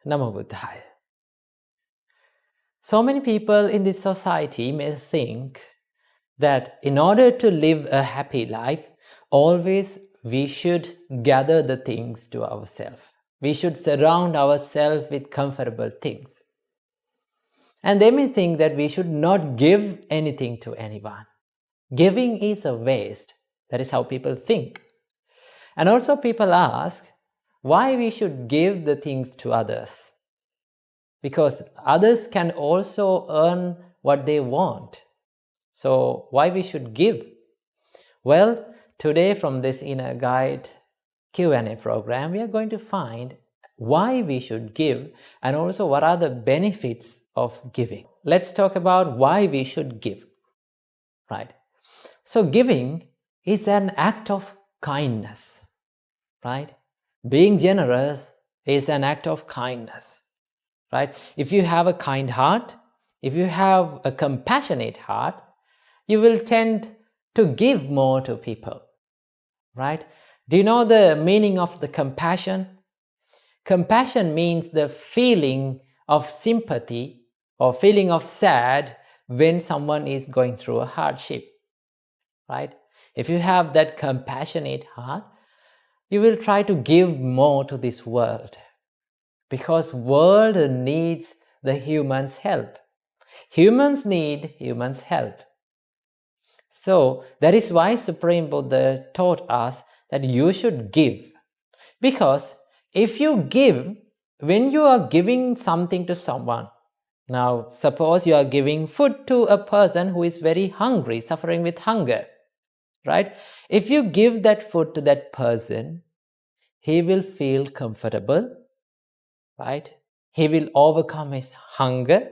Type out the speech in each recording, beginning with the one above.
Namo Buddhaya. So many people in this society may think that in order to live a happy life, always we should gather the things to ourselves. We should surround ourselves with comfortable things. And they may think that we should not give anything to anyone. Giving is a waste. That is how people think. And also people ask why we should give the things to others. Because others can also earn what they want. So why we should give? Well, today from this Inner Guide Q&A program, we are going to find why we should give and also what are the benefits of giving. Let's talk about why we should give, right? So giving is an act of kindness, right? Being generous is an act of kindness, right? If you have a kind heart, if you have a compassionate heart, you will tend to give more to people, right? Do you know the meaning of the compassion? Compassion means the feeling of sympathy or feeling of sad when someone is going through a hardship, right? If you have that compassionate heart, you will try to give more to this world because world needs the humans' help. Humans need humans' help. So that is why Supreme Buddha taught us that you should give. Because if you give, when you are giving something to someone, now suppose you are giving food to a person who is very hungry, suffering with hunger, right? If you give that food to that person, he will feel comfortable, right? He will overcome his hunger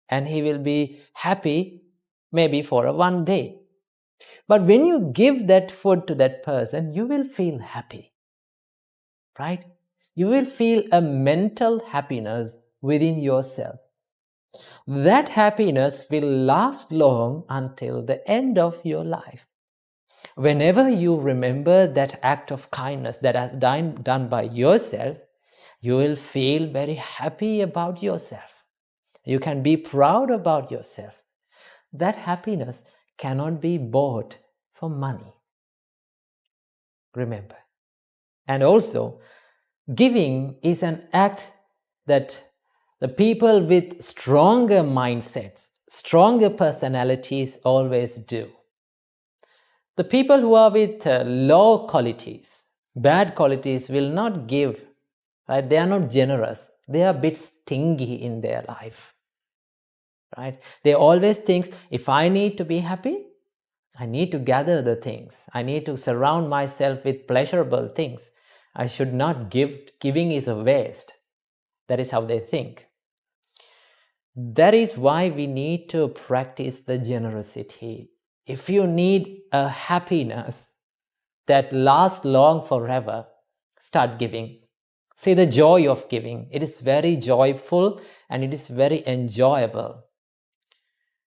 and he will be happy maybe for one day. But when you give that food to that person, you will feel happy, right? You will feel a mental happiness within yourself. That happiness will last long until the end of your life. Whenever you remember that act of kindness that has done by yourself, you will feel very happy about yourself. You can be proud about yourself. That happiness cannot be bought for money. Remember. And also, giving is an act that the people with stronger mindsets, stronger personalities always do. The people who are with low qualities, bad qualities will not give, right? They are not generous. They are a bit stingy in their life, right? They always think, if I need to be happy, I need to gather the things. I need to surround myself with pleasurable things. I should not give. Giving is a waste. That is how they think. That is why we need to practice the generosity. If you need a happiness that lasts long forever, start giving. See the joy of giving. It is very joyful and it is very enjoyable.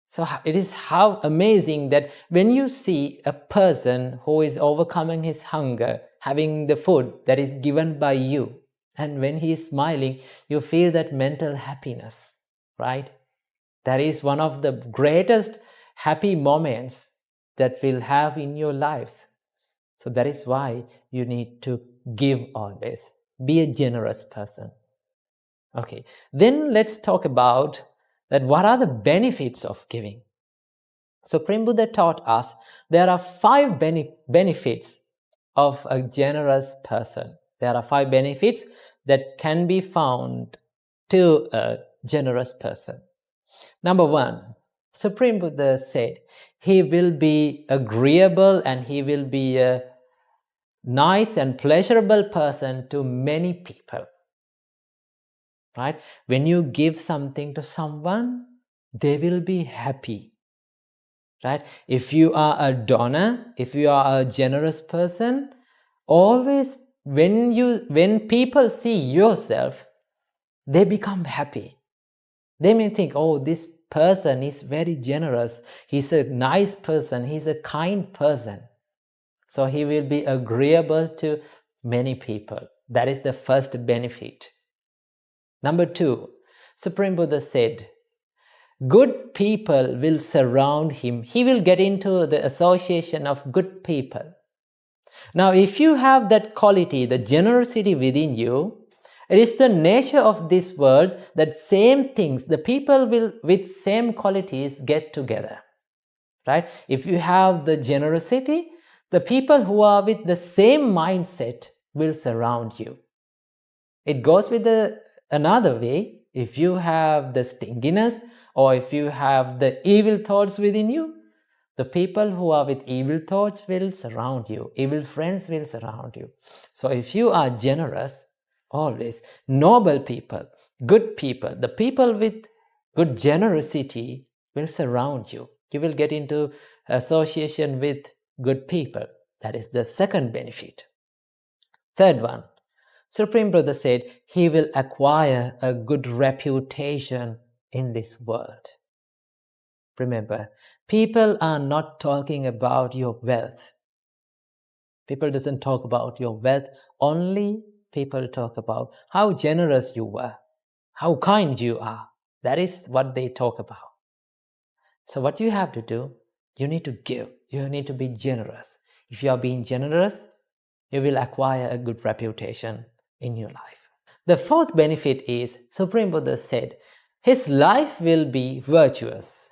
So it is how amazing that when you see a person who is overcoming his hunger, having the food that is given by you, and when he is smiling, you feel that mental happiness, right? That is one of the greatest happy moments that we'll have in your life. So that is why you need to give always. Be a generous person. Okay, then let's talk about that what are the benefits of giving. Supreme Buddha taught us there are 5 benefits of a generous person. There are 5 benefits that can be found to a generous person. Number 1, Supreme Buddha said, he will be agreeable and he will be a nice and pleasurable person to many people. Right? When you give something to someone, they will be happy. Right? If you are a donor, if you are a generous person, always when people see yourself, they become happy. They may think, oh, this person is very generous. He's a nice person. He's a kind person. So he will be agreeable to many people. That is the first benefit. Number 2, Supreme Buddha said, good people will surround him. He will get into the association of good people. Now, if you have that quality, the generosity within you, it is the nature of this world that same things, the people will with same qualities get together, right? If you have the generosity, the people who are with the same mindset will surround you. It goes with another way. If you have the stinginess or if you have the evil thoughts within you, the people who are with evil thoughts will surround you. Evil friends will surround you. So if you are generous, always noble people, good people, the people with good generosity will surround you. You will get into association with good people. That is the second benefit. Third one, Supreme Buddha said he will acquire a good reputation in this world. Remember, people are not talking about your wealth. People doesn't talk about your wealth. Only people talk about how generous you were, how kind you are. That is what they talk about. So what you have to do, you need to give. You need to be generous. If you are being generous, you will acquire a good reputation in your life. The fourth benefit is, Supreme Buddha said, his life will be virtuous.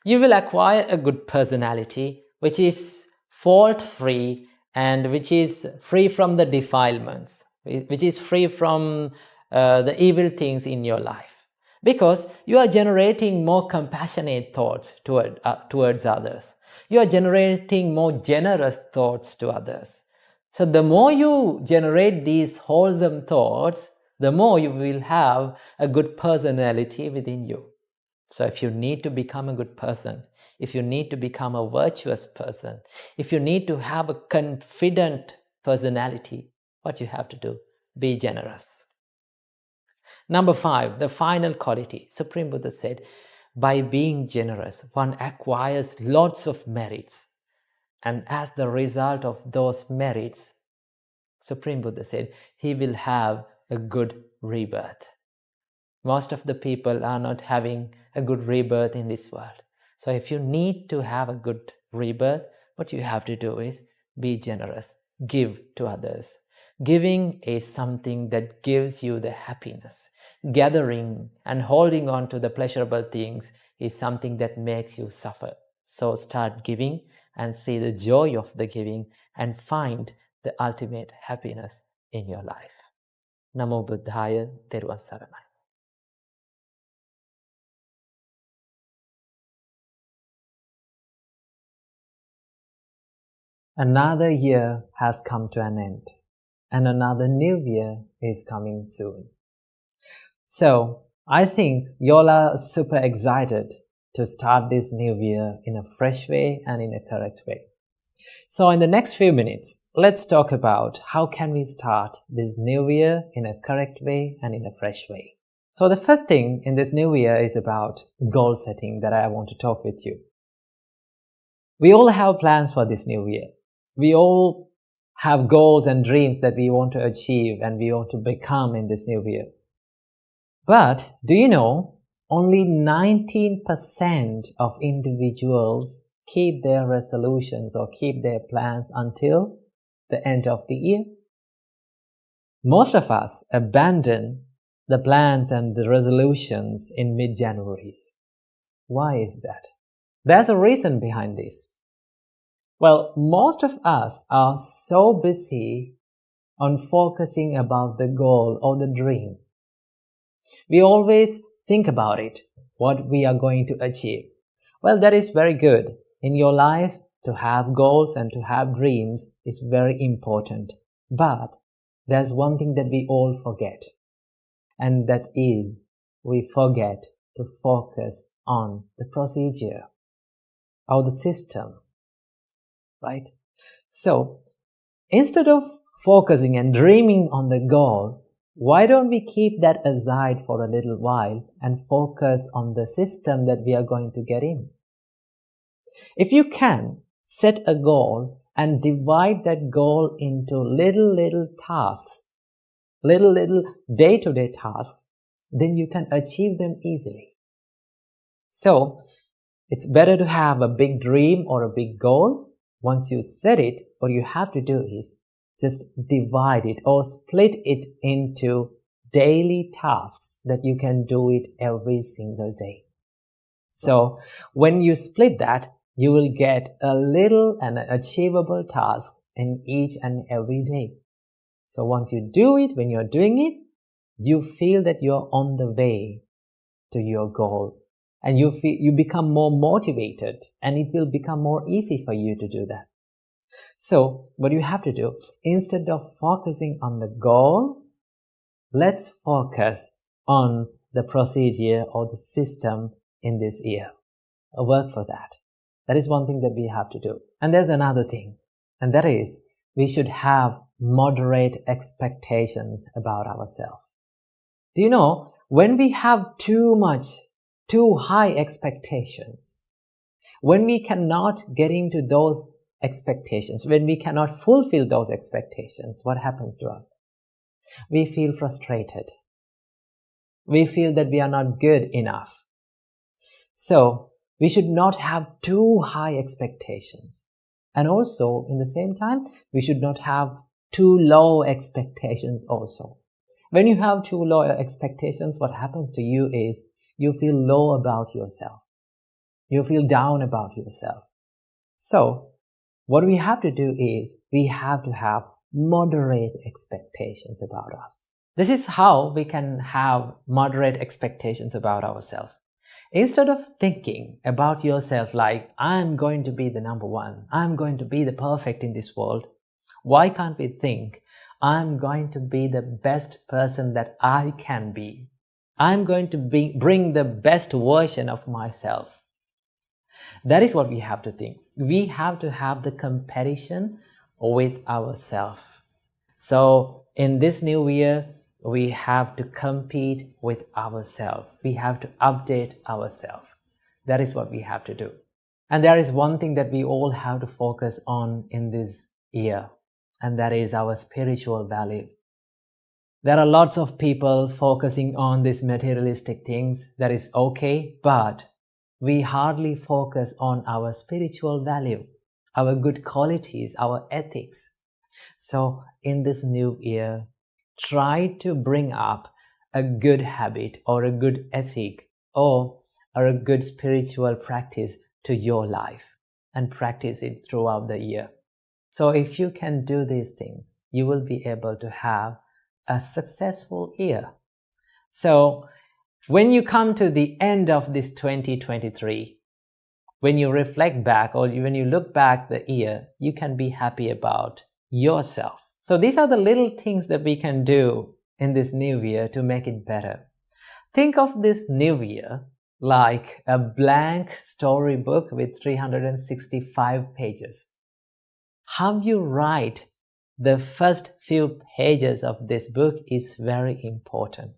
You will acquire a good personality which is fault-free and which is free from the defilements, which is free from the evil things in your life. Because you are generating more compassionate thoughts towards others. You are generating more generous thoughts to others. So the more you generate these wholesome thoughts, the more you will have a good personality within you. So if you need to become a good person, if you need to become a virtuous person, if you need to have a confident personality, what you have to do? Be generous. Number 5, the final quality. Supreme Buddha said, by being generous, one acquires lots of merits. And as the result of those merits, Supreme Buddha said, he will have a good rebirth. Most of the people are not having a good rebirth in this world. So if you need to have a good rebirth, what you have to do is be generous, give to others. Giving is something that gives you the happiness. Gathering and holding on to the pleasurable things is something that makes you suffer. So start giving and see the joy of the giving and find the ultimate happiness in your life. Namo Buddhaya, Theruvan Saranai. Another year has come to an end, and another new year is coming soon. So, I think you all are super excited to start this new year in a fresh way and in a correct way. So, in the next few minutes, let's talk about how can we start this new year in a correct way and in a fresh way. So, the first thing in this new year is about goal setting that I want to talk with you. We all have plans for this new year. We all have goals and dreams that we want to achieve and we want to become in this new year. But do you know, only 19% of individuals keep their resolutions or keep their plans until the end of the year? Most of us abandon the plans and the resolutions in mid-January. Why is that? There's a reason behind this. Well, most of us are so busy on focusing about the goal or the dream. We always think about it, what we are going to achieve. Well, that is very good. In your life, to have goals and to have dreams is very important. But there's one thing that we all forget. And that is, we forget to focus on the procedure or the system. Right? So, instead of focusing and dreaming on the goal, why don't we keep that aside for a little while and focus on the system that we are going to get in? If you can, set a goal and divide that goal into little tasks, little day-to-day tasks then you can achieve them easily. So it's better to have a big dream or a big goal. Once you set it, what you have to do is just divide it or split it into daily tasks that you can do it every single day. So when you split that, you will get a little and achievable task in each and every day. So once you do it, when you're doing it, you feel that you're on the way to your goal, and you become more motivated, and it will become more easy for you to do that. So what you have to do, instead of focusing on the goal, let's focus on the procedure or the system in this year. Work for that. That is one thing that we have to do. And there's another thing, and that is we should have moderate expectations about ourselves. Do you know, when we have too high expectations, when we cannot get into those expectations, when we cannot fulfill those expectations, what happens to us? We feel frustrated. We feel that we are not good enough. So we should not have too high expectations. And also, in the same time, we should not have too low expectations also. When you have too low expectations, what happens to you is you feel low about yourself. You feel down about yourself. So what we have to do is we have to have moderate expectations about us. This is how we can have moderate expectations about ourselves. Instead of thinking about yourself like, I'm going to be the number one, I'm going to be the perfect in this world, why can't we think, I'm going to be the best person that I can be? I'm going to bring the best version of myself. That is what we have to think. We have to have the competition with ourselves. So in this new year, we have to compete with ourselves. We have to update ourselves. That is what we have to do. And there is one thing that we all have to focus on in this year, and that is our spiritual value. There are lots of people focusing on these materialistic things. That is okay, but we hardly focus on our spiritual value, our good qualities, our ethics. So in this new year, try to bring up a good habit or a good ethic or a good spiritual practice to your life and practice it throughout the year. So if you can do these things, you will be able to have a successful year. So when you come to the end of this 2023, when you reflect back or when you look back the year, you can be happy about yourself. So these are the little things that we can do in this new year to make it better. Think of this new year like a blank storybook with 365 pages. How you write the first few pages of this book is very important.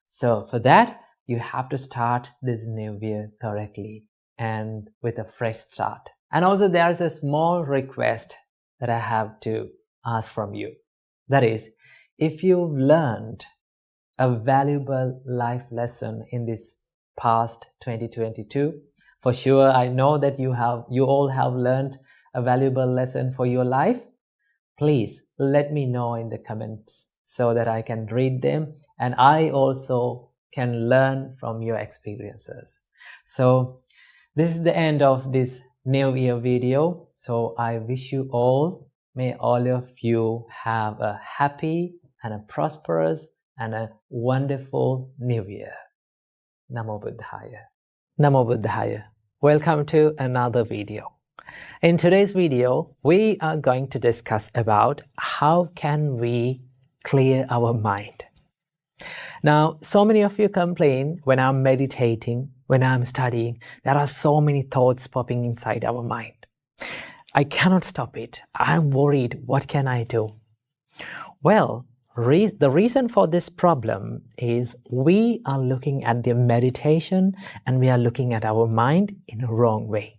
So for that, you have to start this new year correctly and with a fresh start. And also there's a small request that I have to ask from you. That is, if you've learned a valuable life lesson in this past 2022, for sure I know that you all have learned a valuable lesson for your life. Please let me know in the comments so that I can read them and I also can learn from your experiences. So this is the end of this New Year video. So I wish you all, may all of you have a happy and a prosperous and a wonderful New Year. Namo Buddhaya. Namo Buddhaya. Welcome to another video. In today's video, we are going to discuss about how can we clear our mind. Now, so many of you complain when I'm meditating, when I'm studying, there are so many thoughts popping inside our mind. I cannot stop it. I'm worried. What can I do? Well, the reason for this problem is we are looking at the meditation and we are looking at our mind in a wrong way.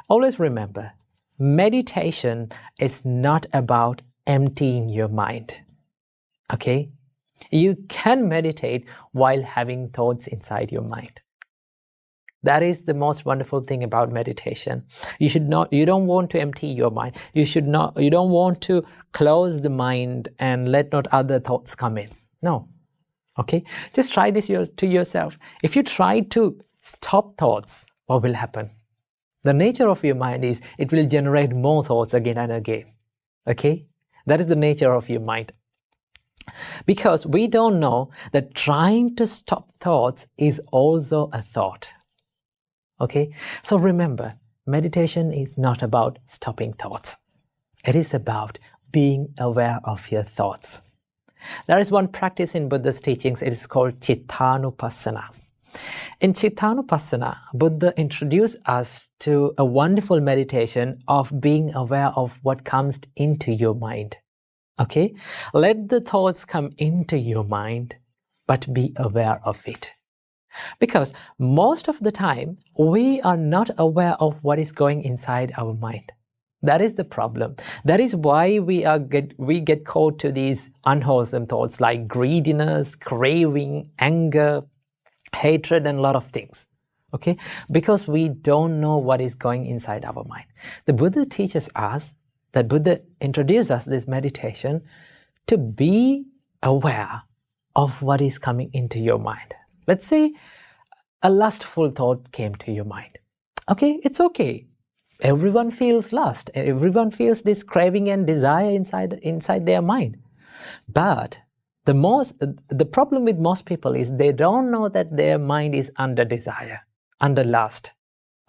Always remember, meditation is not about emptying your mind. Okay? You can meditate while having thoughts inside your mind. That is the most wonderful thing about meditation. You don't want to empty your mind. You don't want to close the mind and let not other thoughts come in. No. Okay? Just try this to yourself. If you try to stop thoughts, what will happen? The nature of your mind is it will generate more thoughts again and again. Okay? That is the nature of your mind. Because we don't know that trying to stop thoughts is also a thought. Okay? So remember, meditation is not about stopping thoughts. It is about being aware of your thoughts. There is one practice in Buddha's teachings. It is called Chittanupassana. In Chittanupassana, Buddha introduced us to a wonderful meditation of being aware of what comes into your mind. Okay? Let the thoughts come into your mind, but be aware of it. Because most of the time, we are not aware of what is going inside our mind. That is the problem. That is why we get caught to these unwholesome thoughts like greediness, craving, anger, hatred, and a lot of things. Okay? Because we don't know what is going inside our mind. The Buddha teaches us, that Buddha introduced us this meditation to be aware of what is coming into your mind. Let's say a lustful thought came to your mind. Okay, it's okay. Everyone feels lust. Everyone feels this craving and desire inside their mind. But the problem with most people is they don't know that their mind is under desire, under lust.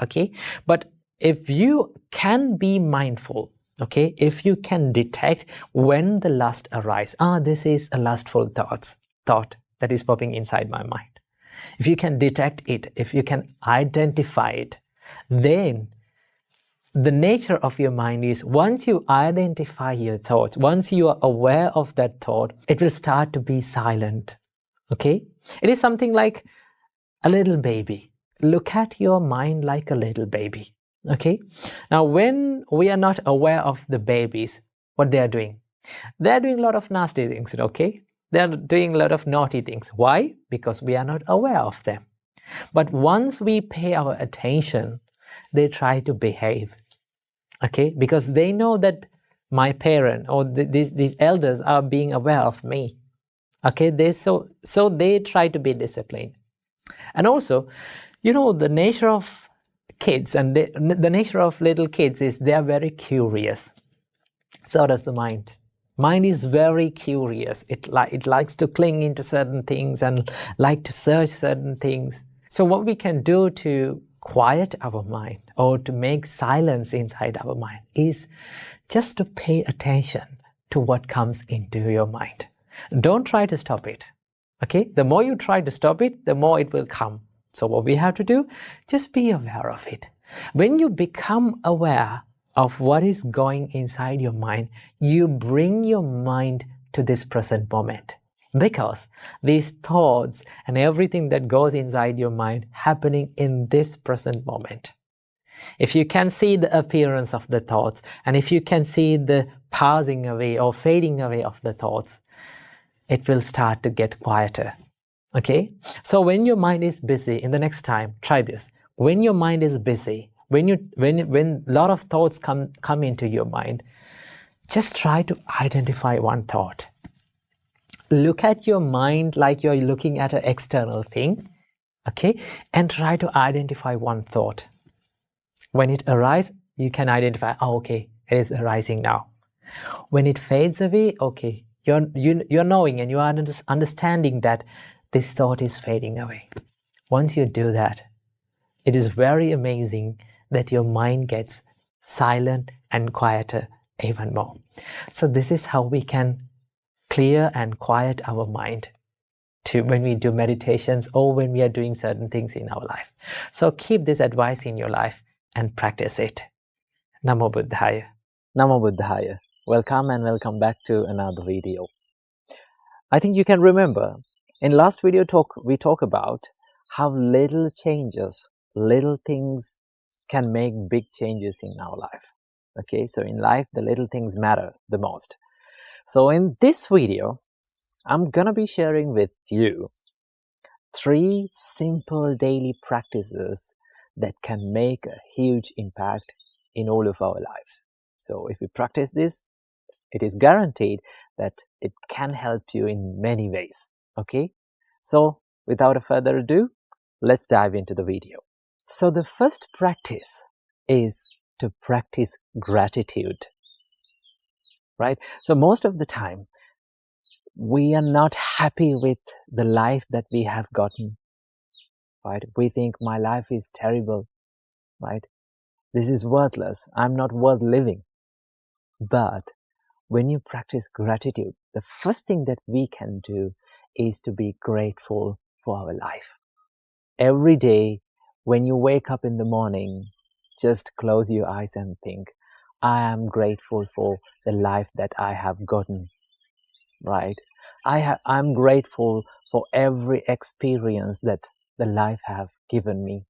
Okay? But if you can be mindful, okay, if you can detect when the lust arises, this is a lustful thought that is popping inside my mind. If you can detect it, if you can identify it, then the nature of your mind is once you identify your thoughts, once you are aware of that thought, it will start to be silent. Okay? It is something like a little baby. Look at your mind like a little baby. Okay? Now, when we are not aware of the babies, what they are doing? They are doing a lot of nasty things, okay? They are doing a lot of naughty things. Why? Because we are not aware of them. But once we pay our attention, they try to behave. Okay? Because they know that my parent or these elders are being aware of me. Okay? So they try to be disciplined. And also, the nature of kids and the nature of little kids is they are very curious. So does the mind. Mind is very curious. It likes to cling into certain things and like to search certain things. So what we can do to quiet our mind or to make silence inside our mind is just to pay attention to what comes into your mind. Don't try to stop it. Okay? The more you try to stop it, the more it will come. So what we have to do, just be aware of it. When you become aware of what is going inside your mind, you bring your mind to this present moment. Because these thoughts and everything that goes inside your mind happening in this present moment. If you can see the appearance of the thoughts, and if you can see the passing away or fading away of the thoughts, it will start to get quieter. Okay? So when your mind is busy, in the next time, try this. When your mind is busy, when a lot of thoughts come into your mind, just try to identify one thought. Look at your mind like you're looking at an external thing, okay? And try to identify one thought. When it arises, you can identify, okay, it is arising now. When it fades away, okay, you're knowing and you are understanding that this thought is fading away. Once you do that, it is very amazing that your mind gets silent and quieter even more. So this is how we can clear and quiet our mind when we do meditations or when we are doing certain things in our life. So keep this advice in your life and practice it. Namo Buddhaya. Namo Buddhaya. Welcome and welcome back to another video. I think you can remember in last video we talk about how little changes, little things can make big changes in our life. Okay, so in life the little things matter the most. So in this video I'm gonna be sharing with you 3 simple daily practices that can make a huge impact in all of our lives. So if you practice this, it is guaranteed that it can help you in many ways. Okay? So without a further ado, let's dive into the video. So the first practice is to practice gratitude, right? So most of the time, we are not happy with the life that we have gotten, right? We think my life is terrible, right? This is worthless. I'm not worth living. But when you practice gratitude, the first thing that we can do is to be grateful for our life. Every day, when you wake up in the morning, just close your eyes and think, I am grateful for the life that I have gotten, right? I'm grateful for every experience that the life have given me,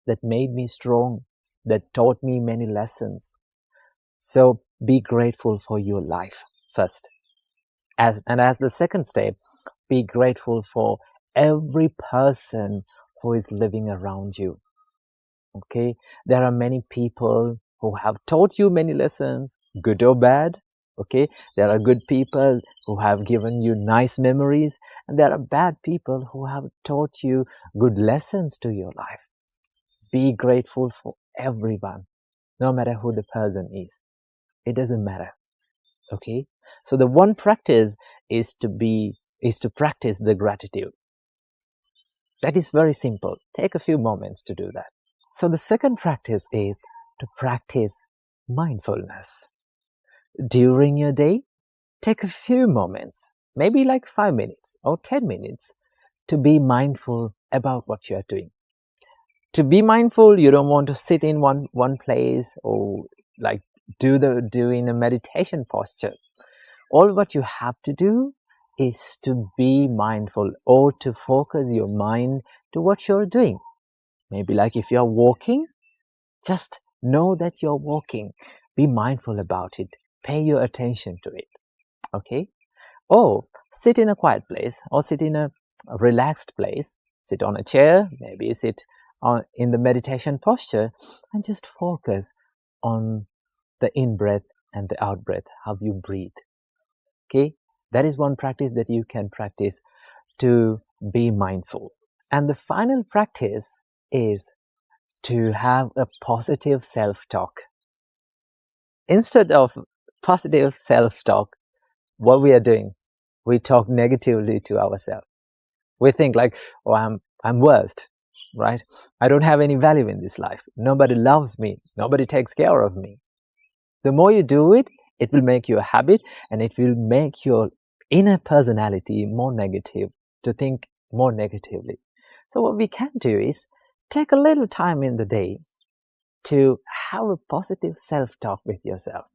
that made me strong, that taught me many lessons. So be grateful for your life first. As the second step, be grateful for every person who is living around you. Okay, there are many people who have taught you many lessons, good or bad. Okay, there are good people who have given you nice memories, and there are bad people who have taught you good lessons to your life. Be grateful for everyone, no matter who the person is. It doesn't matter. Okay, so the one practice is to practice the gratitude. That is very simple. Take a few moments to do that. So the second practice is to practice mindfulness. During your day, take a few moments, maybe like 5 minutes or 10 minutes, to be mindful about what you are doing. To be mindful, you don't want to sit in one place or like do in a meditation posture. All what you have to do is to be mindful or to focus your mind to what you're doing. Maybe like if you're walking, just know that you're walking. Be mindful about it. Pay your attention to it. Okay? Or sit in a quiet place or sit in a relaxed place. Sit on a chair, maybe sit in the meditation posture, and just focus on the in-breath and the out-breath, how you breathe. Okay? That is one practice that you can practice to be mindful. And the final practice is to have a positive self-talk. Instead of positive self-talk, what we are doing, we talk negatively to ourselves. We think like, oh, I'm worst, right? I don't have any value in this life. Nobody loves me. Nobody takes care of me. The more you do it, it will make you a habit, and it will make your inner personality more negative, to think more negatively. So what we can do is take a little time in the day to have a positive self-talk with yourself.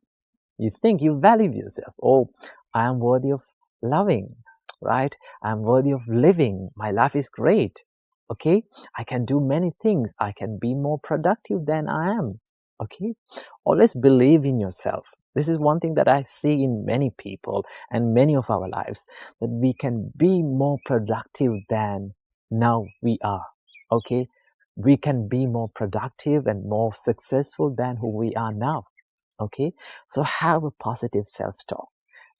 You think you value yourself. Oh, I am worthy of loving, right? I'm worthy of living. My life is great. Okay, I can do many things. I can be more productive than I am. Okay, always believe in yourself. This is one thing that I see in many people and many of our lives, that we can be more productive than now we are. Okay, we can be more productive and more successful than who we are now. Okay, so have a positive self-talk.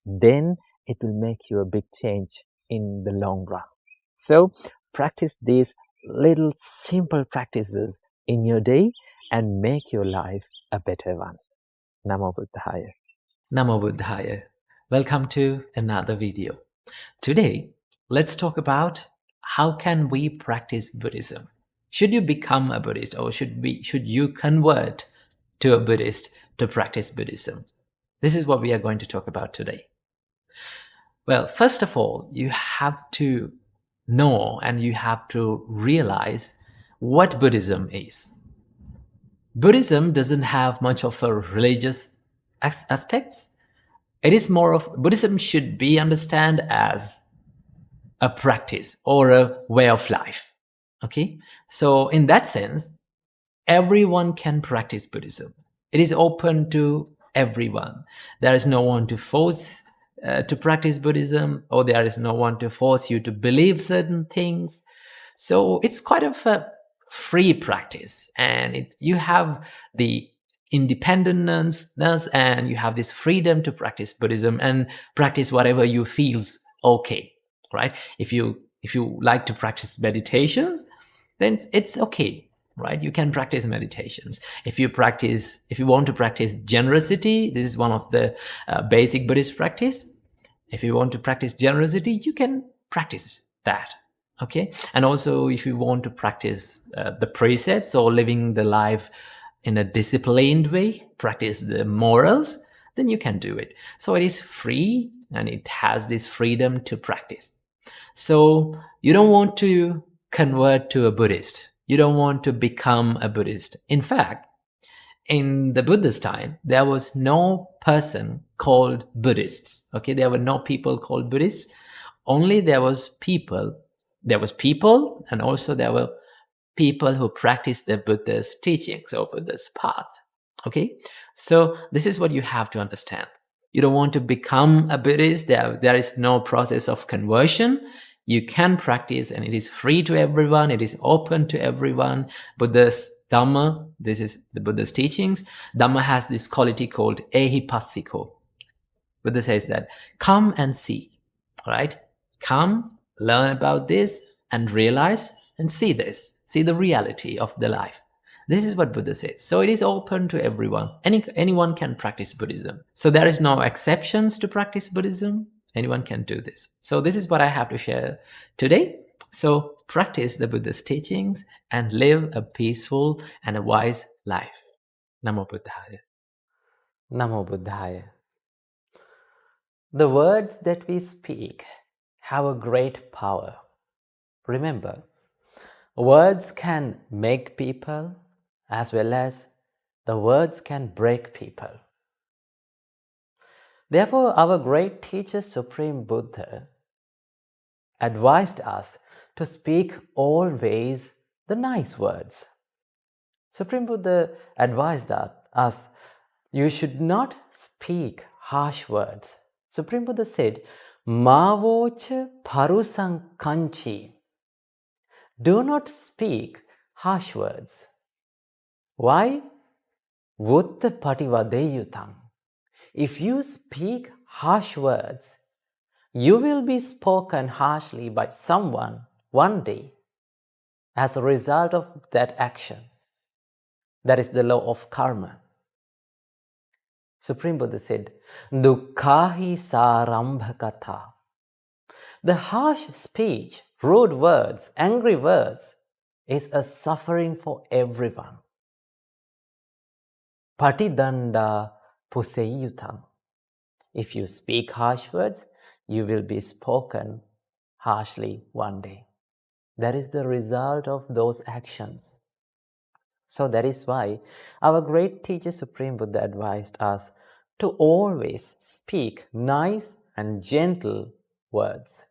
Then it will make you a big change in the long run. So practice these little simple practices in your day and make your life a better one. Namo Buddhaya. Namo Buddhaya. Welcome to another video. Today, let's talk about how can we practice Buddhism. Should you become a Buddhist, or should you convert to a Buddhist to practice Buddhism? This is what we are going to talk about today. Well, first of all, you have to know and you have to realize what Buddhism is. Buddhism doesn't have much of a religious aspects. It is more of, Buddhism should be understood as a practice or a way of life. Okay, so in that sense, everyone can practice Buddhism. It is open to everyone. There is no one to force to practice Buddhism, or there is no one to force you to believe certain things. So it's quite of a free practice, and you have the independence and you have this freedom to practice Buddhism and practice whatever you feels okay, right? If you like to practice meditations, then it's okay, right? You can practice meditations. If you want to practice generosity, this is one of the basic Buddhist practice. If you want to practice generosity, you can practice that. Okay. And also, if you want to practice the precepts or living the life in a disciplined way, practice the morals, then you can do it. So it is free and it has this freedom to practice. So you don't want to convert to a Buddhist. You don't want to become a Buddhist. In fact, in the Buddha's time, there was no person called Buddhists. Okay, there were no people called Buddhists. Only there was people, and also there were people who practiced the Buddha's teachings or Buddha's path. Okay, so this is what you have to understand. You don't want to become a Buddhist. There is no process of conversion. You can practice, and it is free to everyone. It is open to everyone. Buddha's Dhamma, this is the Buddha's teachings. Dhamma has this quality called ehipassiko. Buddha says that come and see, right? Come, learn about this, and realize and see this. See the reality of the life. This is what Buddha says. So it is open to everyone. Anyone can practice Buddhism. So there is no exceptions to practice Buddhism. Anyone can do this. So this is what I have to share today. So practice the Buddha's teachings and live a peaceful and a wise life. Namo Buddhaya. Namo Buddhaya. The words that we speak have a great power. Remember, words can make people as well as the words can break people. Therefore, our great teacher, Supreme Buddha, advised us to speak always the nice words. Supreme Buddha advised us, you should not speak harsh words. Supreme Buddha said, Mavocha parusang kanchi. Do not speak harsh words. Why? Vutta pativadeyutam. If you speak harsh words, you will be spoken harshly by someone one day as a result of that action. That is the law of karma. Supreme Buddha said, Dukkhahi sarambhakatha. The harsh speech, rude words, angry words is a suffering for everyone. Patidanda puseyutam. If you speak harsh words, you will be spoken harshly one day. That is the result of those actions. So that is why our great teacher Supreme Buddha advised us to always speak nice and gentle words.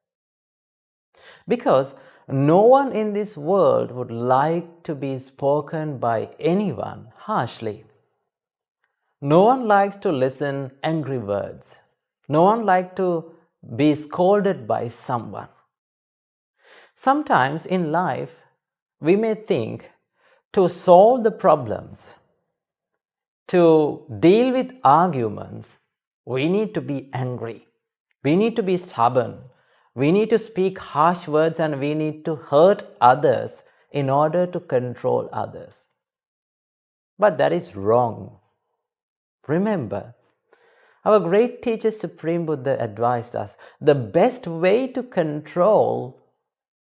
Because no one in this world would like to be spoken by anyone harshly. No one likes to listen angry words. No one likes to be scolded by someone. Sometimes in life, we may think to solve the problems, to deal with arguments, we need to be angry. We need to be stubborn. We need to speak harsh words and we need to hurt others in order to control others. But that is wrong. Remember, our great teacher Supreme Buddha advised us the best way to control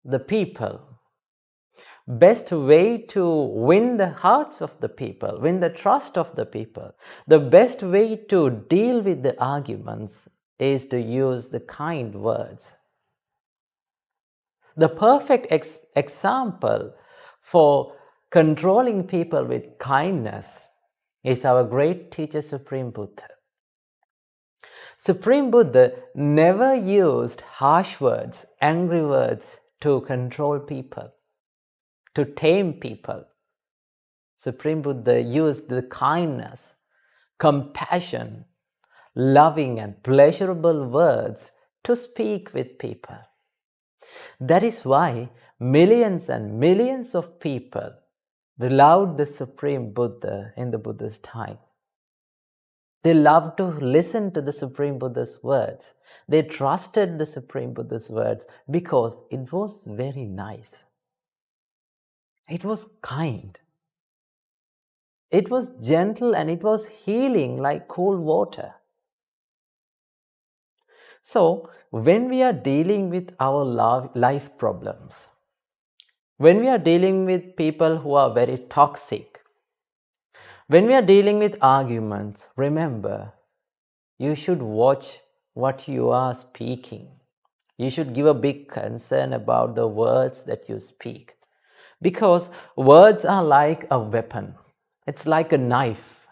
the people, best way to win the hearts of the people, win the trust of the people, the best way to deal with the arguments is to use the kind words. The perfect example for controlling people with kindness is our great teacher Supreme Buddha. Supreme Buddha never used harsh words, angry words to control people, to tame people. Supreme Buddha used the kindness, compassion, loving and pleasurable words to speak with people. That is why millions and millions of people loved the Supreme Buddha in the Buddha's time. They loved to listen to the Supreme Buddha's words. They trusted the Supreme Buddha's words because it was very nice. It was kind. It was gentle and it was healing like cool water. So, when we are dealing with our life problems, when we are dealing with people who are very toxic, when we are dealing with arguments, remember, you should watch what you are speaking. You should give a big concern about the words that you speak. Because words are like a weapon. It's like a knife.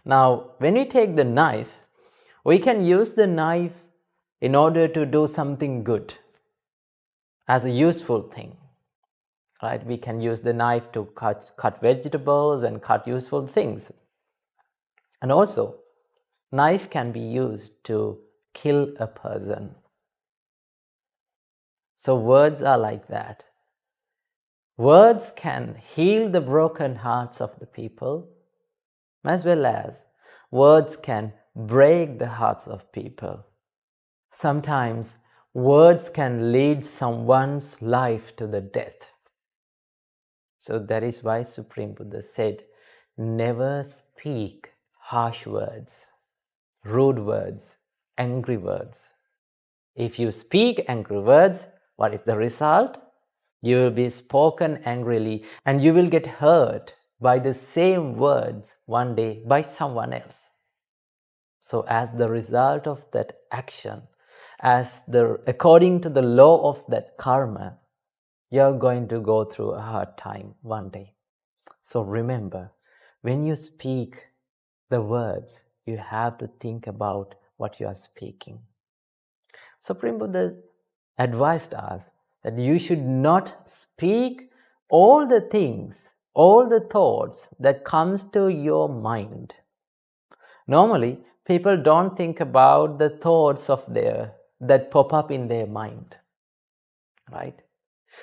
Now, when we take the knife, we can use the knife in order to do something good as a useful thing. Right? We can use the knife to cut vegetables and cut useful things. And also, knife can be used to kill a person. So words are like that. Words can heal the broken hearts of the people, as well as words can break the hearts of people. Sometimes words can lead someone's life to the death. So that is why Supreme Buddha said, never speak harsh words, rude words, angry words. If you speak angry words, what is the result? You will be spoken angrily and you will get hurt by the same words one day by someone else. So as the result of that action, according to the law of that karma, you're going to go through a hard time one day. So remember, when you speak the words, you have to think about what you are speaking. Supreme Buddha advised us that you should not speak all the things, all the thoughts that comes to your mind. Normally, people don't think about the thoughts that pop up in their mind, right?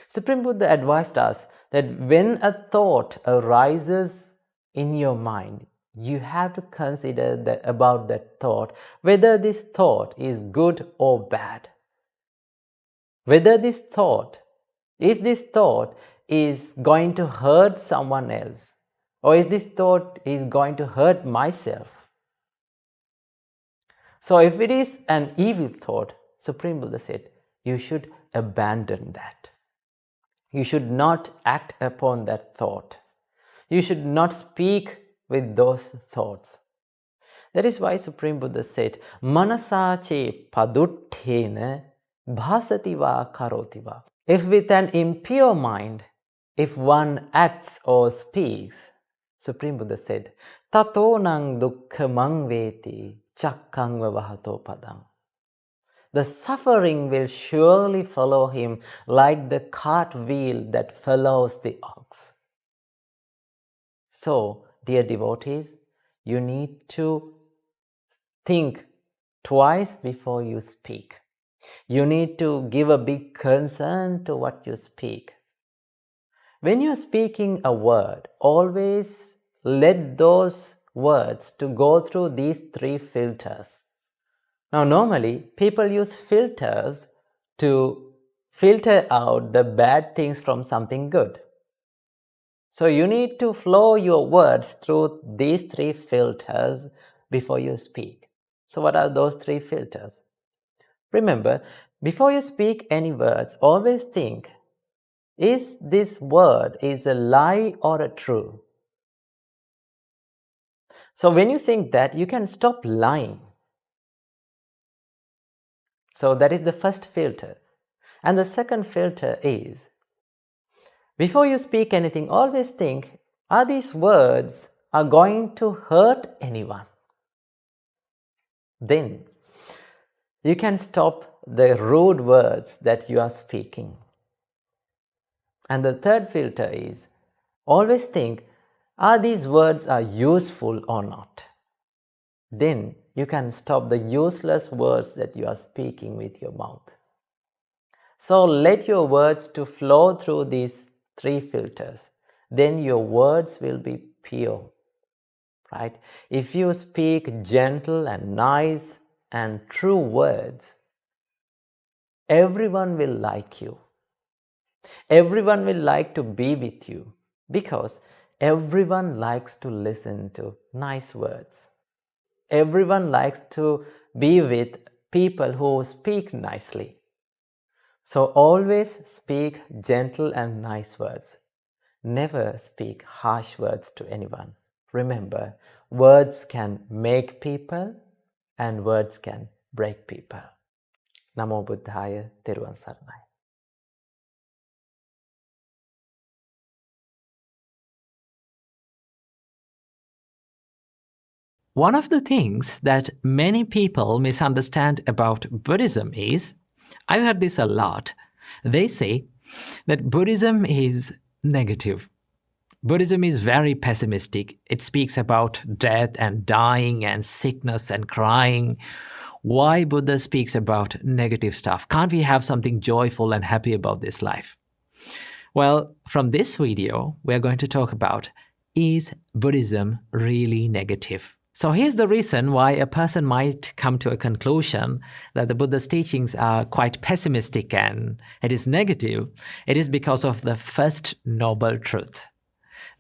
Supreme Buddha advised us that when a thought arises in your mind, you have to consider about that thought, whether this thought is good or bad. Whether this thought is going to hurt someone else, or is this thought is going to hurt myself. So if it is an evil thought, Supreme Buddha said, you should abandon that. You should not act upon that thought. You should not speak with those thoughts. That is why Supreme Buddha said, Manasache paduttena bhasativa karotiva. If with an impure mind, if one acts or speaks, Supreme Buddha said, Tatonang dukkhamang veti chakkang vahato padang. The suffering will surely follow him like the cart wheel that follows the ox. So, dear devotees, you need to think twice before you speak. You need to give a big concern to what you speak. When you are speaking a word, always let those words to go through these 3 filters. Now, normally, people use filters to filter out the bad things from something good. So, you need to flow your words through these 3 filters before you speak. So, what are those 3 filters? Remember, before you speak any words, always think, is this word is a lie or a true? So, when you think that, you can stop lying. So that is the first filter. And the second filter is, before you speak anything, always think, are these words are going to hurt anyone? Then you can stop the rude words that you are speaking. And the third filter is, always think, are these words are useful or not? Then you can stop the useless words that you are speaking with your mouth. So let your words to flow through these 3 filters. Then your words will be pure, right? If you speak gentle and nice and true words, everyone will like you. Everyone will like to be with you because everyone likes to listen to nice words. Everyone likes to be with people who speak nicely. So always speak gentle and nice words. Never speak harsh words to anyone. Remember, words can make people and words can break people. Namo Buddhaya, Therwan Saranai. One of the things that many people misunderstand about Buddhism is, I've heard this a lot, they say that Buddhism is negative. Buddhism is very pessimistic. It speaks about death and dying and sickness and crying. Why Buddha speaks about negative stuff? Can't we have something joyful and happy about this life? Well, from this video, we're going to talk about, is Buddhism really negative? So here's the reason why a person might come to a conclusion that the Buddha's teachings are quite pessimistic and it is negative. It is because of the first noble truth.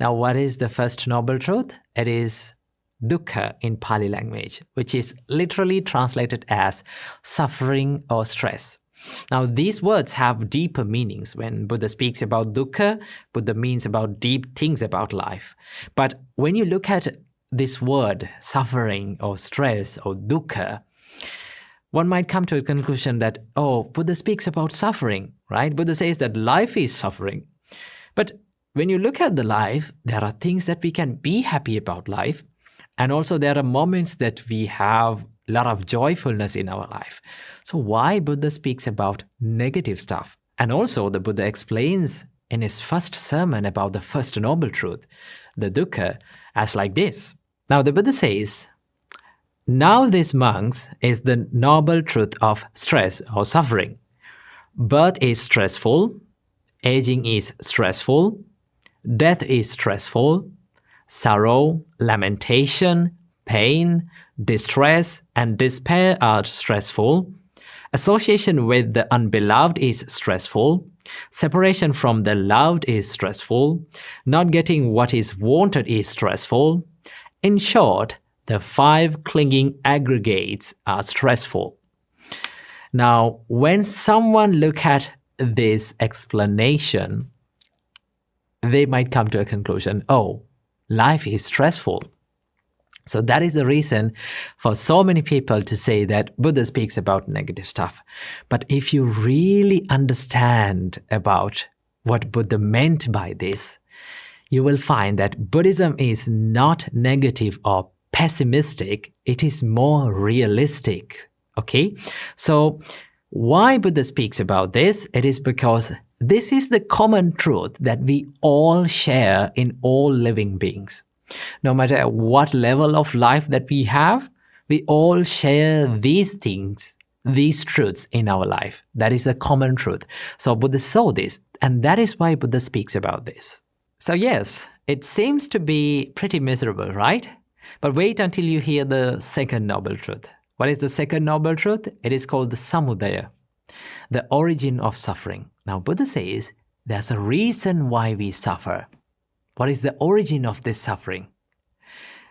Now, what is the first noble truth? It is dukkha in Pali language, which is literally translated as suffering or stress. Now, these words have deeper meanings. When Buddha speaks about dukkha, Buddha means about deep things about life. But when you look at this word, suffering or stress or dukkha, one might come to a conclusion that, oh, Buddha speaks about suffering, right? Buddha says that life is suffering. But when you look at the life, there are things that we can be happy about life. And also there are moments that we have a lot of joyfulness in our life. So why Buddha speaks about negative stuff? And also the Buddha explains in his first sermon about the first noble truth, the dukkha, as like this. Now the Buddha says, now this, monks, is the noble truth of stress or suffering. Birth is stressful, aging is stressful, death is stressful, sorrow, lamentation, pain, distress, and despair are stressful. Association with the unbeloved is stressful. Separation from the loved is stressful. Not getting what is wanted is stressful. In short, the 5 clinging aggregates are stressful. Now, when someone look at this explanation, they might come to a conclusion, oh, life is stressful. So that is the reason for so many people to say that Buddha speaks about negative stuff. But if you really understand about what Buddha meant by this, you will find that Buddhism is not negative or pessimistic. It is more realistic. Okay? So why Buddha speaks about this? It is because this is the common truth that we all share in all living beings. No matter what level of life that we have, we all share these things, these truths in our life. That is a common truth. So Buddha saw this, and that is why Buddha speaks about this. So yes, it seems to be pretty miserable, right? But wait until you hear the second noble truth. What is the second noble truth? It is called the samudaya, the origin of suffering. Now Buddha says there's a reason why we suffer. What is the origin of this suffering?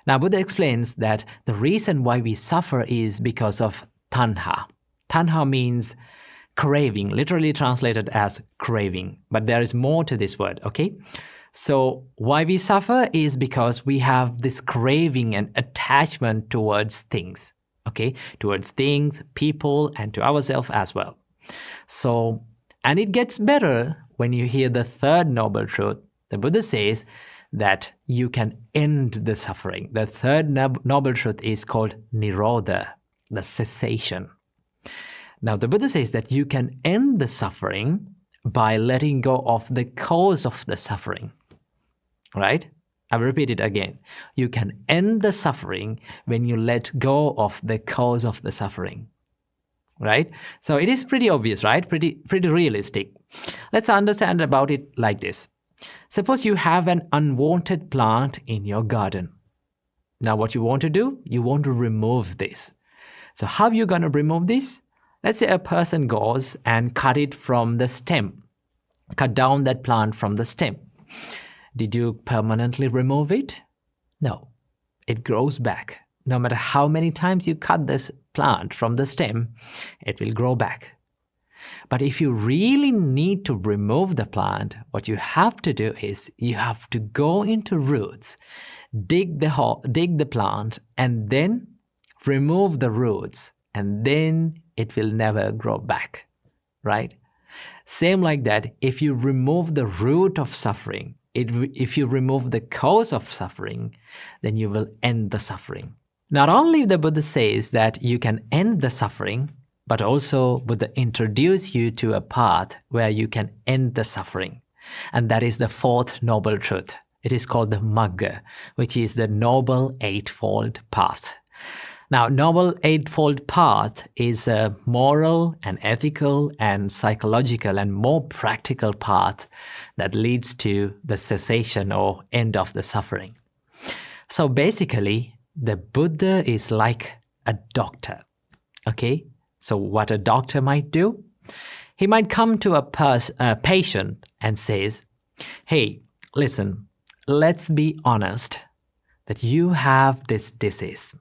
Now Buddha explains that the reason why we suffer is because of tanha. Tanha means craving, literally translated as craving. But there is more to this word, okay? So why we suffer is because we have this craving and attachment towards things, okay? Towards things, people, and to ourselves as well. So, and it gets better when you hear the third noble truth. The Buddha says that you can end the suffering. The third noble truth is called nirodha, the cessation. Now, the Buddha says that you can end the suffering by letting go of the cause of the suffering, right? I will repeat it again. You can end the suffering when you let go of the cause of the suffering. Right? So it is pretty obvious, right? Pretty realistic. Let's understand about it like this. Suppose you have an unwanted plant in your garden. Now what you want to do? You want to remove this. So how are you going to remove this? Let's say a person goes and cut it from the stem. Cut down that plant from the stem. Did you permanently remove it? No. It grows back. No matter how many times you cut this plant from the stem, it will grow back. But if you really need to remove the plant, what you have to do is you have to go into roots, dig the plant, and then remove the roots, and then it will never grow back, right? Same like that, if you remove the root of suffering, if you remove the cause of suffering, then you will end the suffering. Not only the Buddha says that you can end the suffering, but also Buddha introduce you to a path where you can end the suffering. And that is the fourth noble truth. It is called the Magga, which is the Noble Eightfold Path. Now, Noble Eightfold Path is a moral and ethical and psychological and more practical path that leads to the cessation or end of the suffering. So basically, the Buddha is like a doctor, okay? So what a doctor might do? He might come to a patient and says, hey, listen, let's be honest that you have this disease.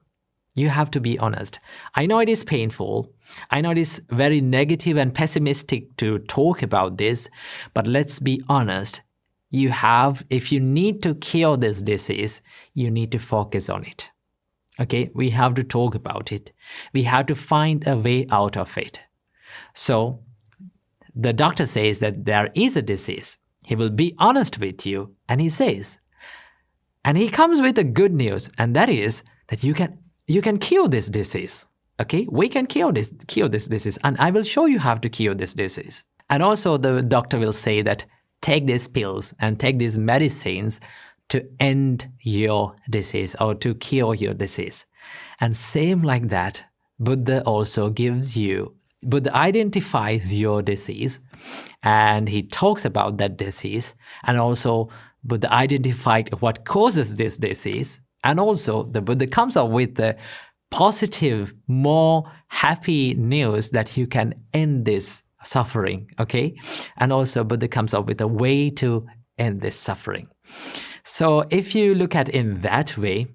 You have to be honest. I know it is painful. I know it is very negative and pessimistic to talk about this, but let's be honest. If you need to cure this disease, you need to focus on it. Okay, we have to talk about it. We have to find a way out of it. So the doctor says that there is a disease. He will be honest with you, and he says, and he comes with the good news, and that is that you can cure this disease. Okay, we can cure this disease, and I will show you how to cure this disease. And also the doctor will say that take these pills and take these medicines to end your disease or to cure your disease. And same like that, Buddha identifies your disease, and he talks about that disease, and also Buddha identified what causes this disease, and also the Buddha comes up with the positive, more happy news that you can end this suffering, okay? And also Buddha comes up with a way to end this suffering. So if you look at it in that way,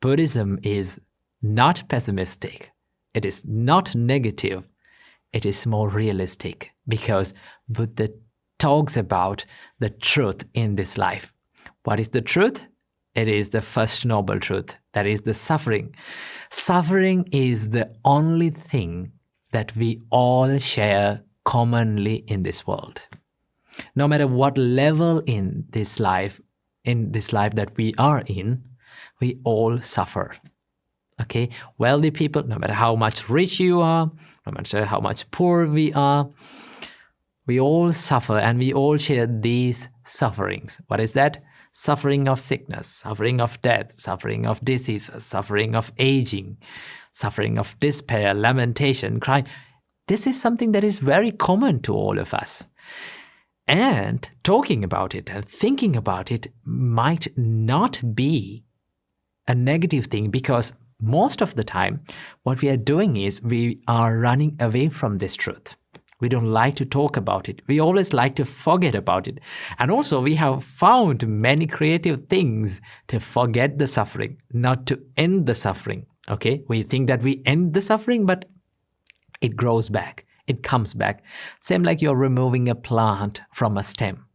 Buddhism is not pessimistic. It is not negative. It is more realistic because Buddha talks about the truth in this life. What is the truth? It is the first noble truth. That is the suffering. Suffering is the only thing that we all share commonly in this world. No matter what level in this life that we are in, we all suffer. Okay, wealthy people, no matter how much rich you are, no matter how much poor we are, we all suffer and we all share these sufferings. What is that? Suffering of sickness, suffering of death, suffering of diseases, suffering of aging, suffering of despair, lamentation, crying. This is something that is very common to all of us. And talking about it and thinking about it might not be a negative thing, because most of the time what we are doing is we are running away from this truth. We don't like to talk about it. We always like to forget about it. And also we have found many creative things to forget the suffering, not to end the suffering. Okay, we think that we end the suffering, but it grows back. It comes back. Same like you're removing a plant from a stem.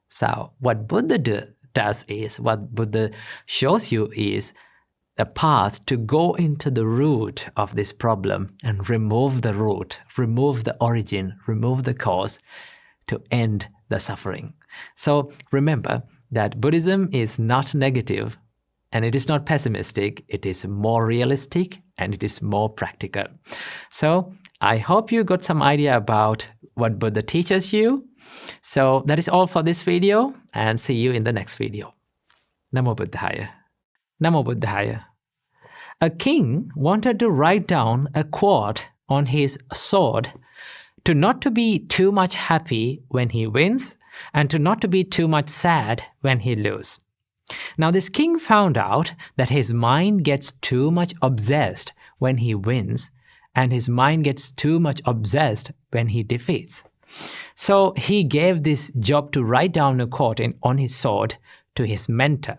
So what Buddha does is, what Buddha shows you is a path to go into the root of this problem and remove the root, remove the origin, remove the cause to end the suffering. So remember that Buddhism is not negative and it is not pessimistic. It is more realistic and it is more practical. So I hope you got some idea about what Buddha teaches you. So that is all for this video, and see you in the next video. Namo Buddhaya. Namo Buddhaya. A king wanted to write down a quote on his sword to not to be too much happy when he wins and to not to be too much sad when he loses. Now this king found out that his mind gets too much obsessed when he wins and his mind gets too much obsessed when he defeats. So he gave this job to write down a quote on his sword to his mentor.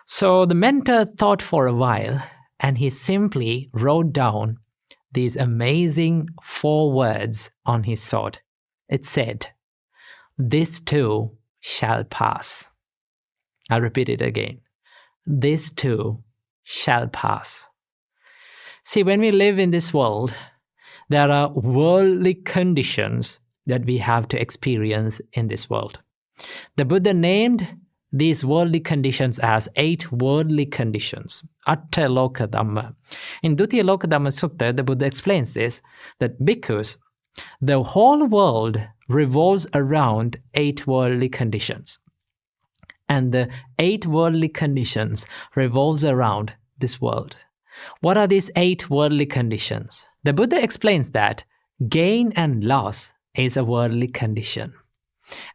So the mentor thought for a while and he simply wrote down these amazing 4 words on his sword. It said, "This too shall pass." I'll repeat it again. This too shall pass. See, when we live in this world, there are worldly conditions that we have to experience in this world. The Buddha named these worldly conditions as 8 worldly conditions. Atta loka dhamma. In Dutiya Loka Dhamma Sutta, the Buddha explains this, that because the whole world revolves around 8 worldly conditions. And the 8 worldly conditions revolves around this world. What are these 8 worldly conditions? The Buddha explains that gain and loss is a worldly condition.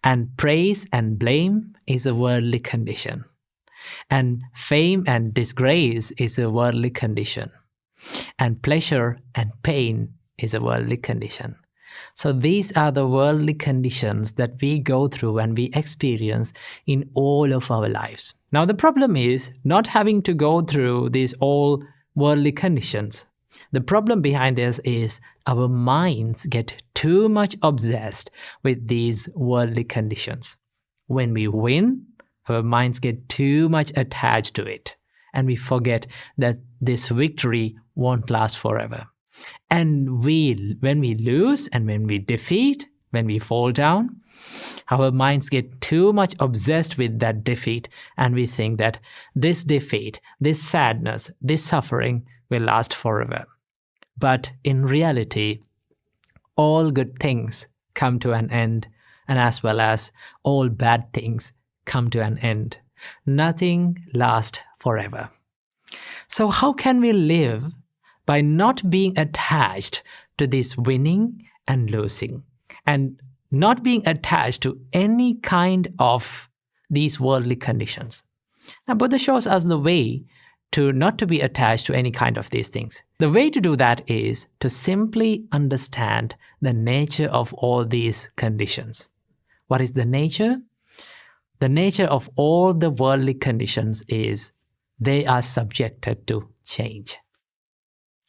And praise and blame is a worldly condition. And fame and disgrace is a worldly condition. And pleasure and pain is a worldly condition. So these are the worldly conditions that we go through and we experience in all of our lives. Now the problem is not having to go through these all worldly conditions. The problem behind this is our minds get too much obsessed with these worldly conditions. When we win, our minds get too much attached to it, and we forget that this victory won't last forever. And when we lose and when we defeat, when we fall down, our minds get too much obsessed with that defeat, and we think that this defeat, this sadness, this suffering will last forever. But in reality, all good things come to an end, and as well as all bad things come to an end. Nothing lasts forever. So how can we live by not being attached to this winning and losing, and not being attached to any kind of these worldly conditions? Now, Buddha shows us the way to not to be attached to any kind of these things. The way to do that is to simply understand the nature of all these conditions. What is the nature? The nature of all the worldly conditions is they are subjected to change.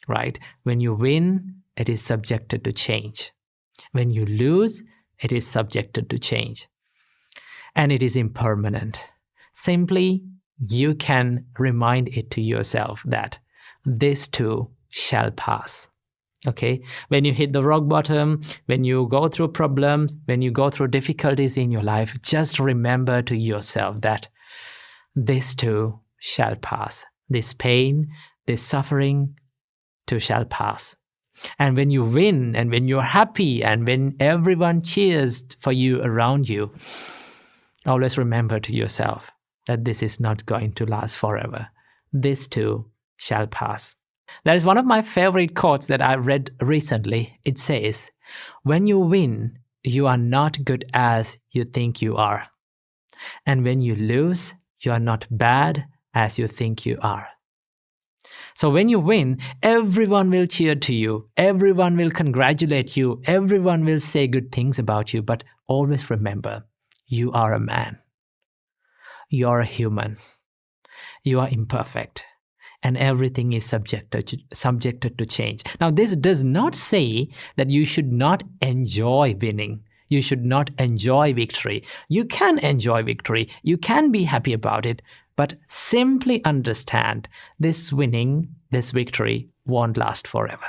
Right? When you win, it is subjected to change. When you lose, it is subjected to change. And it is impermanent. Simply, you can remind it to yourself that this too shall pass. Okay? When you hit the rock bottom, when you go through problems, when you go through difficulties in your life, just remember to yourself that this too shall pass. This pain, this suffering too shall pass. And when you win and when you're happy and when everyone cheers for you around you, always remember to yourself that this is not going to last forever. This too shall pass. That is one of my favorite quotes that I read recently. It says, "When you win, you are not good as you think you are. And when you lose, you are not bad as you think you are." So when you win, everyone will cheer to you. Everyone will congratulate you. Everyone will say good things about you. But always remember, you are a man. You are a human. You are imperfect. And everything is subjected to change. Now, this does not say that you should not enjoy winning. You should not enjoy victory. You can enjoy victory. You can be happy about it. But simply understand this winning, this victory won't last forever.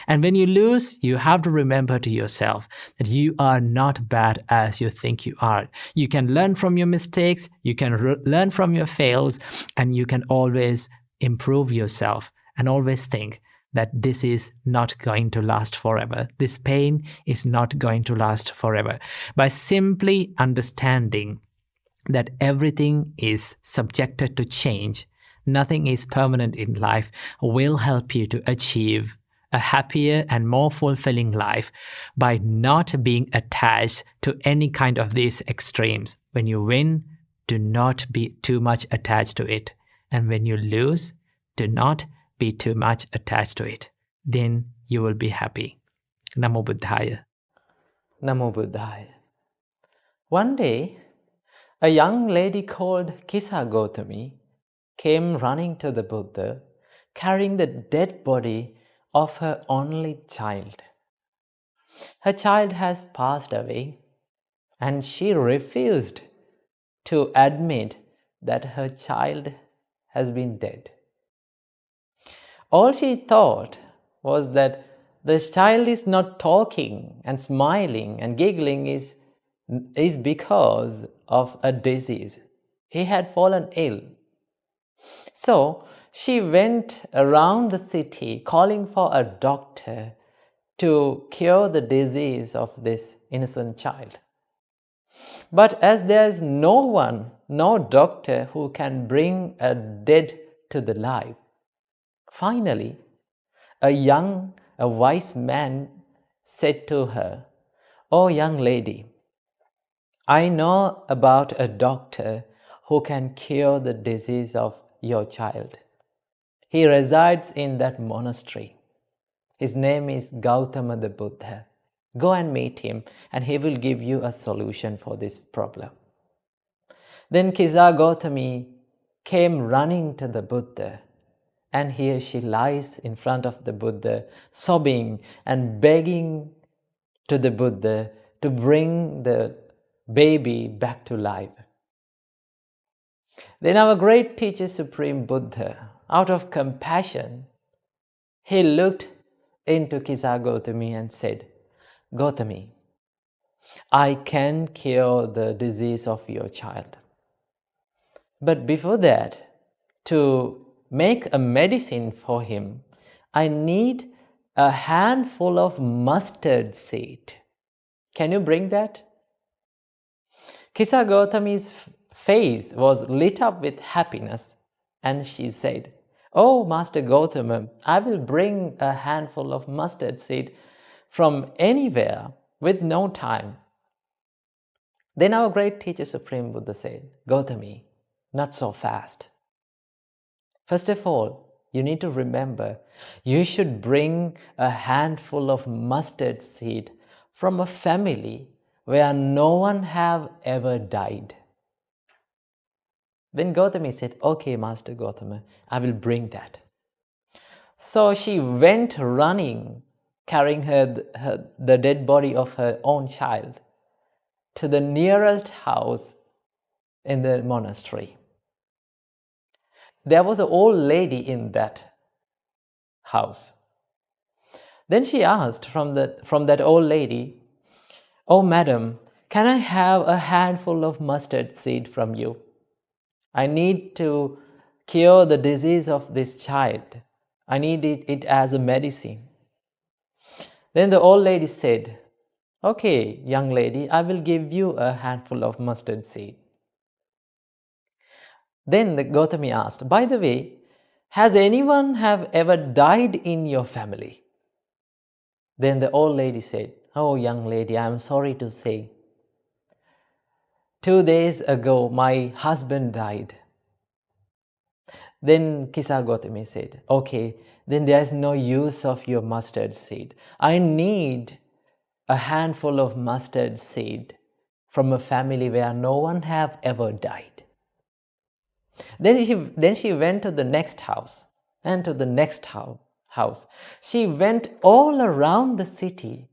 And when you lose, you have to remember to yourself that you are not bad as you think you are. You can learn from your mistakes, you can learn from your fails, and you can always improve yourself and always think that this is not going to last forever. This pain is not going to last forever. By simply understanding that everything is subjected to change, nothing is permanent in life, will help you to achieve a happier and more fulfilling life by not being attached to any kind of these extremes. When you win, do not be too much attached to it. And when you lose, do not be too much attached to it. Then you will be happy. Namo Buddhaya. Namo Buddhaya. One day, a young lady called Kisa Gotami came running to the Buddha, carrying the dead body of her only child. Her child has passed away, and she refused to admit that her child has been dead. All she thought was that this child is not talking and smiling and giggling is because of a disease. He had fallen ill. So she went around the city calling for a doctor to cure the disease of this innocent child. But as there is no one, no doctor who can bring a dead to the life, finally, a wise man said to her, "Oh, young lady, I know about a doctor who can cure the disease of your child. He resides in that monastery. His name is Gautama the Buddha. Go and meet him, and he will give you a solution for this problem." Then Kisa Gautami came running to the Buddha, and here she lies in front of the Buddha, sobbing and begging to the Buddha to bring the baby back to life. Then our great teacher, Supreme Buddha, out of compassion, he looked into Kisa Gautami and said, "Gautami, I can cure the disease of your child. But before that, to make a medicine for him, I need a handful of mustard seed. Can you bring that?" Kisa Gautami's face was lit up with happiness, and she said, "Oh, Master Gautama, I will bring a handful of mustard seed from anywhere with no time." Then our great teacher, Supreme Buddha, said, "Gautami, not so fast. First of all, you need to remember you should bring a handful of mustard seed from a family where no one have ever died." Then Gautami said, "Okay, Master Gautama, I will bring that." So she went running, carrying the dead body of her own child to the nearest house in the monastery. There was an old lady in that house. Then she asked from that old lady, "Oh, madam, can I have a handful of mustard seed from you? I need to cure the disease of this child. I need it as a medicine." Then the old lady said, "Okay, young lady, I will give you a handful of mustard seed." Then the Gautami asked, "By the way, has anyone have ever died in your family?" Then the old lady said, "Oh, young lady, I am sorry to say, 2 days ago my husband died." Then Kisa Gautami said, "Okay, then there is no use of your mustard seed. I need a handful of mustard seed from a family where no one have ever died." Then she went to the next house and to the next house. She went all around the city,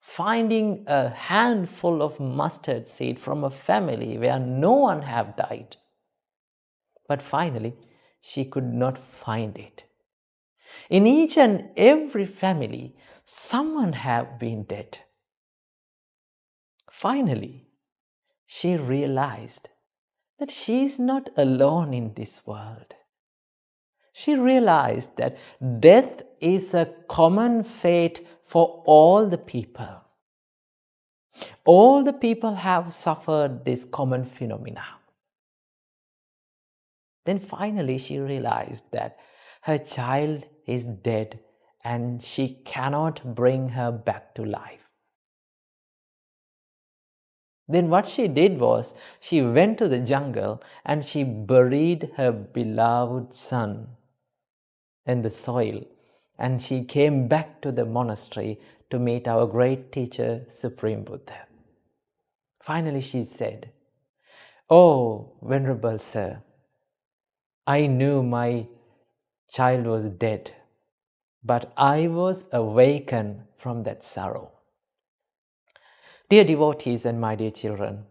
finding a handful of mustard seed from a family where no one have died. But finally, she could not find it. In each and every family, someone have been dead. Finally, she realized that she is not alone in this world. She realized that death is a common fate for all the people. All the people have suffered this common phenomena. Then finally she realized that her child is dead and she cannot bring her back to life. Then what she did was, she went to the jungle and she buried her beloved son in the soil, and she came back to the monastery to meet our great teacher, Supreme Buddha. Finally she said, "Oh, Venerable Sir, I knew my child was dead, but I was awakened from that sorrow." Dear devotees and my dear children,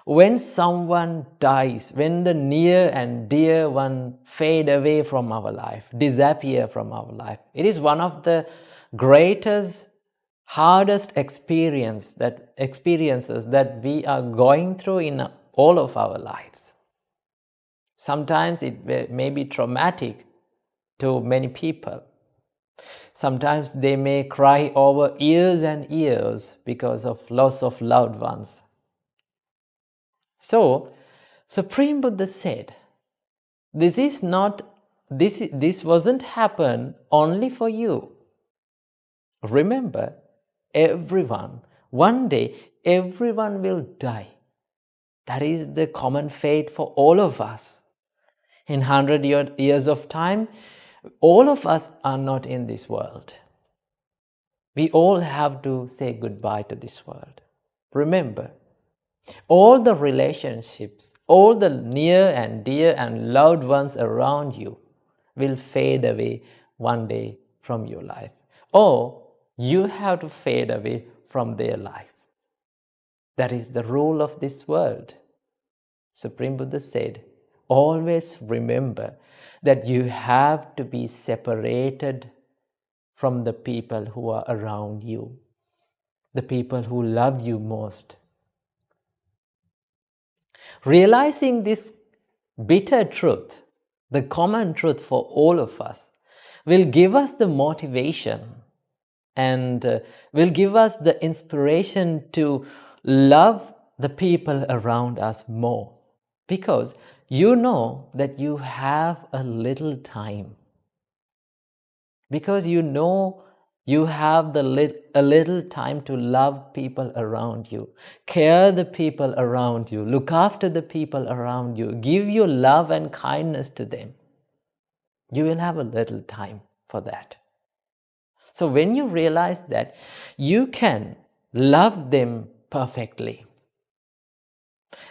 when someone dies, when the near and dear one fade away from our life, disappear from our life, it is one of the greatest, hardest experiences that we are going through in all of our lives. Sometimes it may be traumatic to many people. Sometimes they may cry over years and years because of loss of loved ones. So, Supreme Buddha said, this wasn't happen only for you. Remember, one day, everyone will die. That is the common fate for all of us. In 100 years of time, all of us are not in this world. We all have to say goodbye to this world. Remember, all the relationships, all the near and dear and loved ones around you will fade away one day from your life. Or you have to fade away from their life. That is the rule of this world. Supreme Buddha said, always remember that you have to be separated from the people who are around you, the people who love you most. Realizing this bitter truth, the common truth for all of us, will give us the motivation and will give us the inspiration to love the people around us more. Because you know that you have a little time. Because you know you have a little time to love people around you, care the people around you, look after the people around you, give your love and kindness to them. You will have a little time for that. So when you realize that, you can love them perfectly.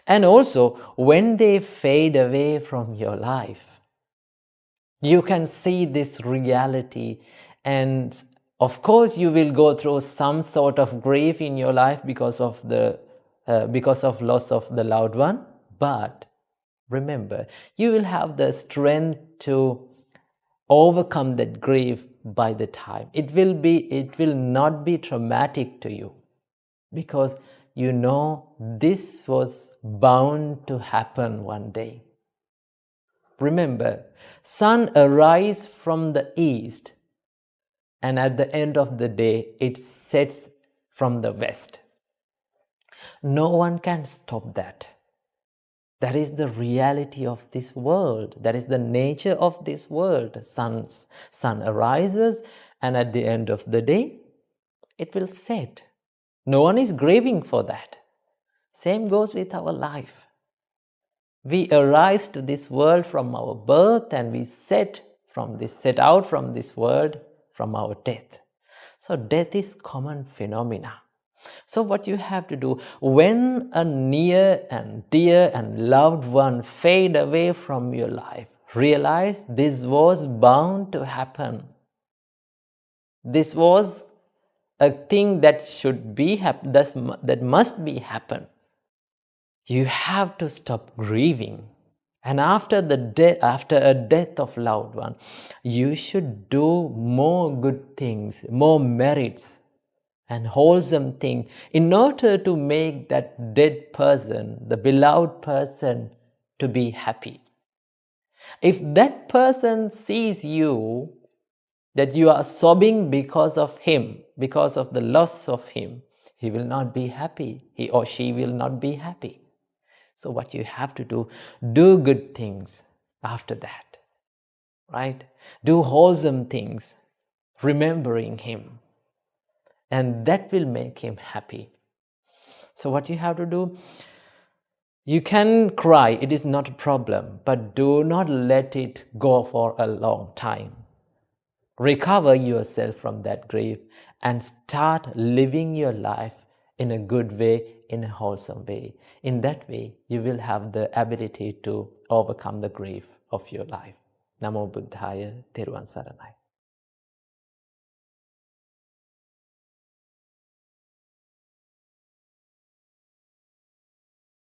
And also, when they fade away from your life, you can see this reality, and of course you will go through some sort of grief in your life because of loss of the loved one. But remember, you will have the strength to overcome that grief by the time. It will not be traumatic to you, because you know this was bound to happen one day. Remember, sun arises from the east, and at the end of the day, it sets from the west. No one can stop that. That is the reality of this world. That is the nature of this world. Sun arises, and at the end of the day, it will set. No one is grieving for that. Same goes with our life. We arise to this world from our birth, and we set out from this world from our death. So death is common phenomena. So what you have to do, when a near and dear and loved one fade away from your life, realize this was bound to happen. This was a thing that should be that must be happen. You have to stop grieving. And after a death of loved one, you should do more good things, more merits and wholesome things in order to make that dead person, the beloved person, to be happy. If that person sees you, that you are sobbing because of him, because of the loss of him, he will not be happy. He or she will not be happy. So what you have to do good things. after that, right? Do wholesome things, remembering him, and that will make him happy. So what you have to do, you can cry, it is not a problem, but do not let it go for a long time. Recover yourself from that grief and start living your life in a good way, in a wholesome way. In that way, you will have the ability to overcome the grief of your life. Namo Buddhaya, Theruvan Saranai.